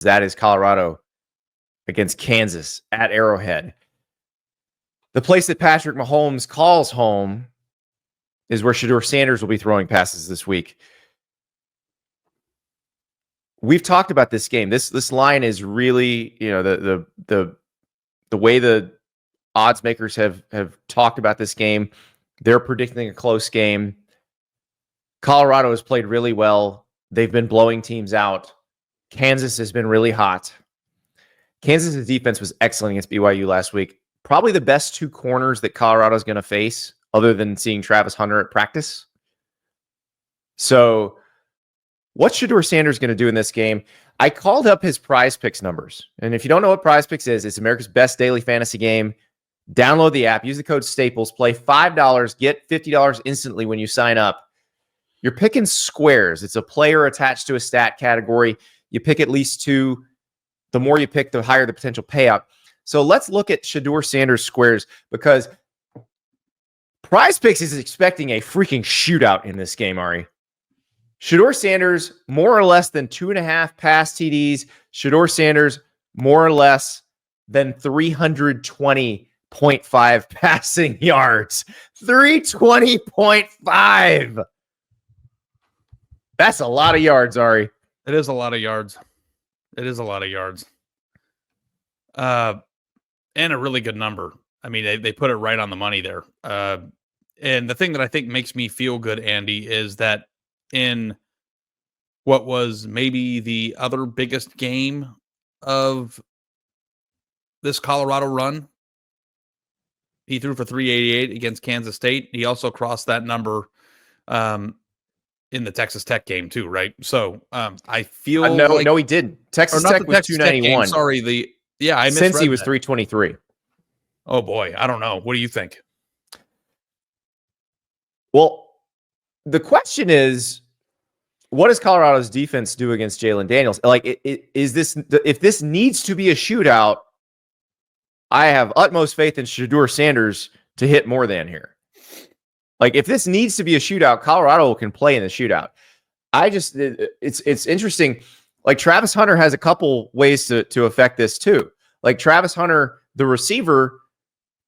That is Colorado against Kansas at Arrowhead. The place that Patrick Mahomes calls home is where Shedeur Sanders will be throwing passes this week. We've talked about this game. This line is really, the way the odds makers have talked about this game. They're predicting a close game. Colorado has played really well. They've been blowing teams out. Kansas has been really hot. Kansas' defense was excellent against BYU last week. Probably the best two corners that Colorado is going to face, other than seeing Travis Hunter at practice. So, what's Shedeur Sanders going to do in this game? I called up his PrizePicks numbers. And if you don't know what PrizePicks is, it's America's best daily fantasy game. Download the app. Use the code Staples. Play $5. Get $50 instantly when you sign up. You're picking squares. It's a player attached to a stat category. You pick at least two. The more you pick, the higher the potential payout. So let's look at Shedeur Sanders squares, because PrizePicks is expecting a freaking shootout in this game, Ari. Shedeur Sanders, more or less than 2.5 pass TDs. Shedeur Sanders, more or less than 320.5 passing yards. 320.5. That's a lot of yards, Ari. It is a lot of yards. And a really good number. I mean, they put it right on the money there. And the thing that I think makes me feel good, Andy, is that in what was maybe the other biggest game of this Colorado run, he threw for 388 against Kansas State. He also crossed that number in the Texas Tech game too, right? So I feel no, he didn't. Texas Tech was 291. Sorry, I misread Cincy was that. 323. Oh boy, I don't know. What do you think? Well, the question is, what does Colorado's defense do against Jalen Daniels? Like, is this, if this needs to be a shootout, I have utmost faith in Shedeur Sanders to hit more than here. Like, if this needs to be a shootout, Colorado can play in the shootout. It's interesting. Like, Travis Hunter has a couple ways to affect this too. Like, Travis Hunter, the receiver,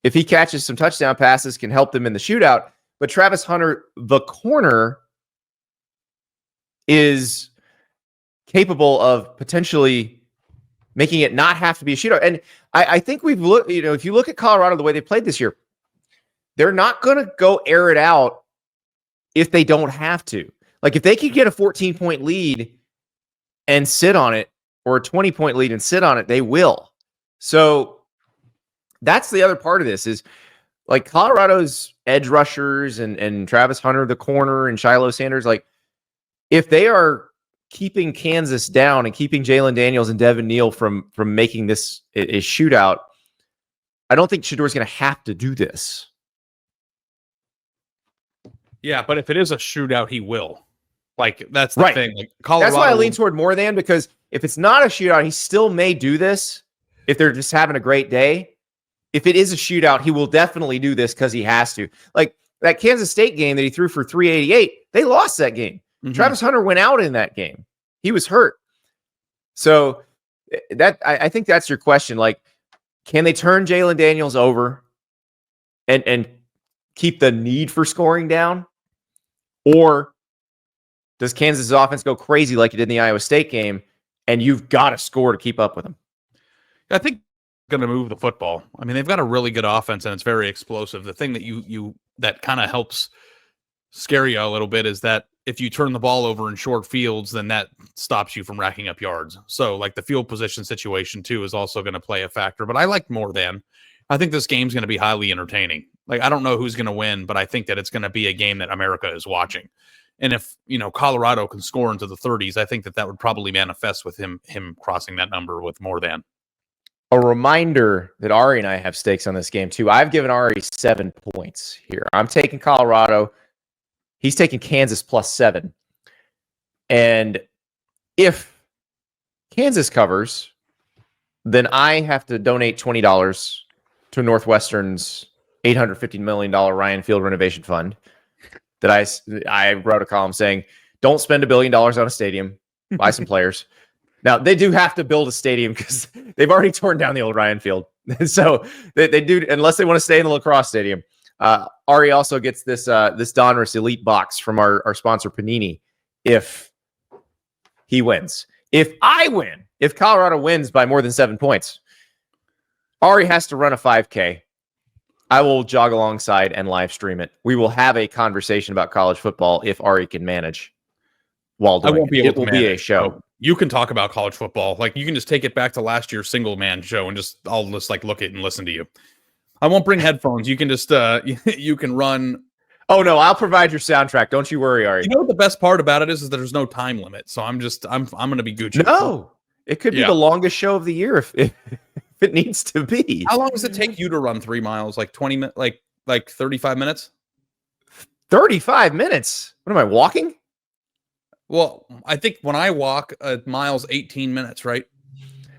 if he catches some touchdown passes, can help them in the shootout. But Travis Hunter, the corner, is capable of potentially making it not have to be a shootout. And I think we've looked, if you look at Colorado, the way they played this year, they're not going to go air it out if they don't have to. Like, if they could get a 14-point lead and sit on it, or a 20-point lead and sit on it, they will. So that's the other part of this is, like, Colorado's edge rushers and Travis Hunter, the corner, and Shiloh Sanders, like, if they are keeping Kansas down and keeping Jalen Daniels and Devin Neal from making this a shootout, I don't think Shedeur's going to have to do this. Yeah, but if it is a shootout, he will. Like, that's the thing. Like, Colorado, that's why I lean toward more than, because if it's not a shootout, he still may do this if they're just having a great day. If it is a shootout, he will definitely do this because he has to. Like, that Kansas State game that he threw for 388, they lost that game. Mm-hmm. Travis Hunter went out in that game. He was hurt. So that I think that's your question. Like, can they turn Jalen Daniels over and keep the need for scoring down? Or does Kansas' offense go crazy like it did in the Iowa State game, and you've got to score to keep up with them? I think they're going to move the football. I mean, they've got a really good offense, and it's very explosive. The thing that that kind of helps scare you a little bit is that if you turn the ball over in short fields, then that stops you from racking up yards. So, like, the field position situation too is also going to play a factor. But I like more than. I think this game's going to be highly entertaining. Like, I don't know who's going to win, but I think that it's going to be a game that America is watching. And if, Colorado can score into the 30s, I think that would probably manifest with him crossing that number with more than. A reminder that Ari and I have stakes on this game too. I've given Ari 7 points here. I'm taking Colorado. He's taking Kansas +7. And if Kansas covers, then I have to donate $20 to Northwestern's $850 million Ryan Field renovation fund that I wrote a column saying, don't spend $1 billion on a stadium, buy some players. Now they do have to build a stadium because they've already torn down the old Ryan Field. So they do, unless they want to stay in the lacrosse stadium. Ari also gets this Donruss Elite box from our sponsor Panini if he wins. If I win, if Colorado wins by more than 7 points, Ari has to run a 5K. I will jog alongside and live stream it. We will have a conversation about college football if Ari can manage while doing I won't be able it. It will be a show. You can talk about college football. Like you can just take it back to last year's single man show and I'll just like look at it and listen to you. I won't bring headphones. You can just you can run. Oh no, I'll provide your soundtrack. Don't you worry, Ari. You know what the best part about it is that there's no time limit. So I'm gonna be Gucci. No, it could be the longest show of the year if it needs to be. How long does it take you to run 3 miles? Like 20 minutes, like 35 minutes? 35 minutes? What am I walking? Well, I think when I walk a mile's 18 minutes, right?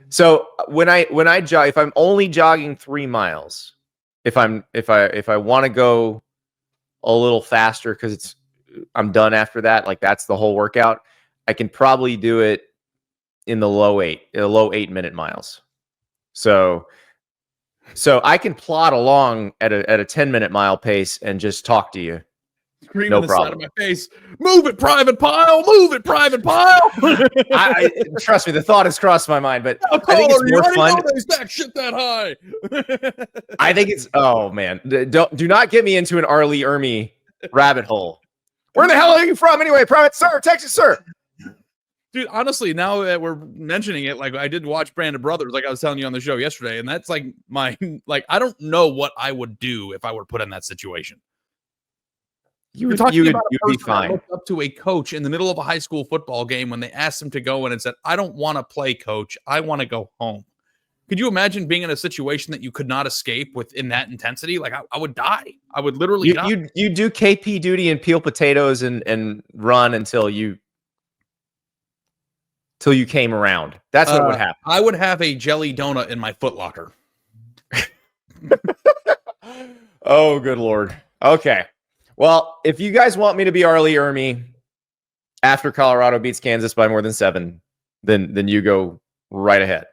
So when I jog, if I'm only jogging 3 miles, if I want to go a little faster because I'm done after that, like that's the whole workout, I can probably do it in the low 8-minute miles. So I can plod along at a 10-minute mile pace and just talk to you. Screaming no the problem. side of my face. Move it, Private Pile. Move it, Private Pile. I trust me, the thought has crossed my mind, but I think it's more fun. That shit that high. I think it's man. Do not get me into an Arlie Ermy rabbit hole. Where the hell are you from anyway, Private Sir? Texas, sir. Dude, honestly, now that we're mentioning it, like I did watch Brand of Brothers, like I was telling you on the show yesterday, and that's like I don't know what I would do if I were put in that situation. You're talking about a person that looked up to a coach in the middle of a high school football game when they asked him to go in and said, "I don't want to play, coach. I want to go home." Could you imagine being in a situation that you could not escape within that intensity? Like I would die. I would literally die. You do KP duty and peel potatoes and run until you came around. That's what would happen. I would have a jelly donut in my footlocker. Oh, good Lord. Okay. Well, if you guys want me to be Arlie Ermy after Colorado beats Kansas by more than 7, then you go right ahead.